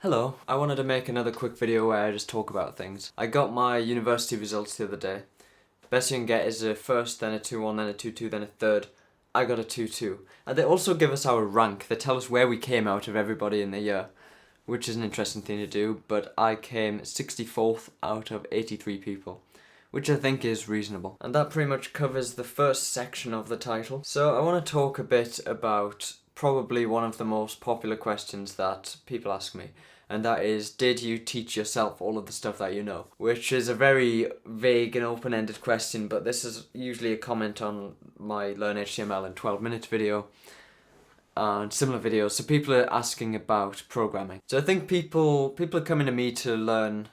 Hello, I wanted to make another quick video where I just talk about things. I got my university results the other day. Best you can get is a first, then a 2-1, then a 2-2, then a third. I got a 2-2. And they also give us our rank. They tell us where we came out of everybody in the year, which is an interesting thing to do, but I came 64th out of 83 people, which I think is reasonable. And that pretty much covers the first section of the title. So I want to talk a bit about probably one of the most popular questions that people ask me, and that is, did you teach yourself all of the stuff that you know? Which is a very vague and open-ended question, but this is usually a comment on my Learn HTML in 12-minute video and similar videos. So people are asking about programming. So I think people are coming to me to learn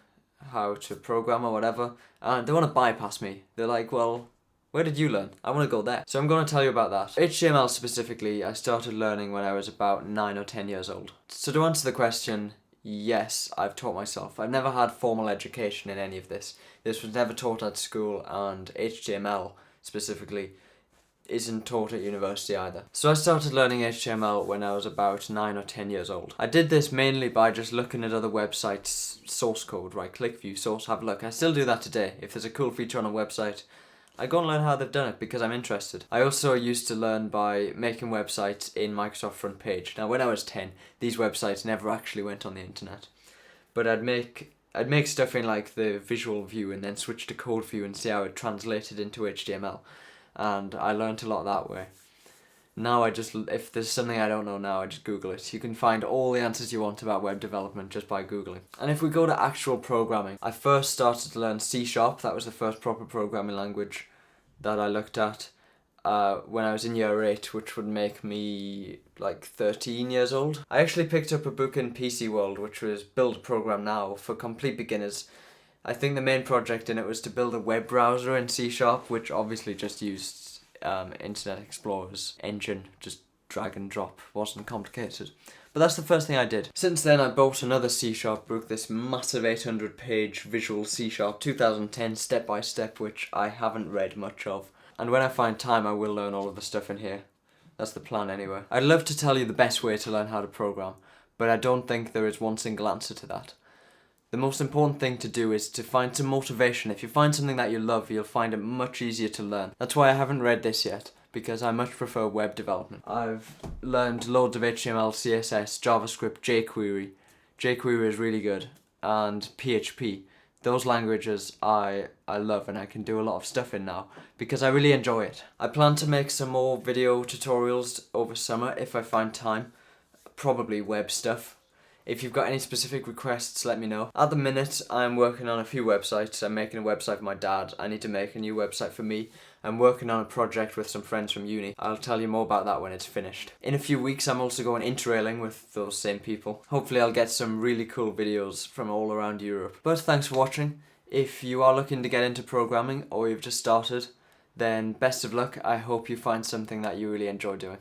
how to program or whatever, and they want to bypass me. They're like, well, where did you learn? I want to go there. So I'm going to tell you about that. HTML specifically, I started learning when I was about 9 or 10 years old. So to answer the question, yes, I've taught myself. I've never had formal education in any of this. This was never taught at school, and HTML specifically isn't taught at university either. So I started learning HTML when I was about 9 or 10 years old. I did this mainly by just looking at other websites' source code, right? Click, view, source, have a look. I still do that today. If there's a cool feature on a website, I go and learn how they've done it because I'm interested. I also used to learn by making websites in Microsoft Front Page. Now when I was 10, these websites never actually went on the internet. But I'd make stuff in like the visual view and then switch to code view and see how it translated into HTML. And I learned a lot that way. Now if there's something I don't know now, I just Google it. You can find all the answers you want about web development just by Googling. And if we go to actual programming, I first started to learn C#. That was the first proper programming language that I looked at when I was in year 8, which would make me like 13 years old. I actually picked up a book in PC World, which was Build a Program Now for complete beginners. I think the main project in it was to build a web browser in C#, which obviously just used Internet Explorer's engine, just drag and drop, wasn't complicated. But that's the first thing I did. Since then I bought another C# book, this massive 800-page visual C# 2010 step-by-step, which I haven't read much of. And when I find time I will learn all of the stuff in here. That's the plan anyway. I'd love to tell you the best way to learn how to program, but I don't think there is one single answer to that. The most important thing to do is to find some motivation. If you find something that you love, you'll find it much easier to learn. That's why I haven't read this yet, because I much prefer web development. I've learned loads of HTML, CSS, JavaScript, jQuery. jQuery is really good, and PHP. Those languages I love and I can do a lot of stuff in now because I really enjoy it. I plan to make some more video tutorials over summer if I find time, probably web stuff. If you've got any specific requests, let me know. At the minute, I'm working on a few websites. I'm making a website for my dad. I need to make a new website for me. I'm working on a project with some friends from uni. I'll tell you more about that when it's finished. In a few weeks, I'm also going interrailing with those same people. Hopefully, I'll get some really cool videos from all around Europe. But thanks for watching. If you are looking to get into programming or you've just started, then best of luck. I hope you find something that you really enjoy doing.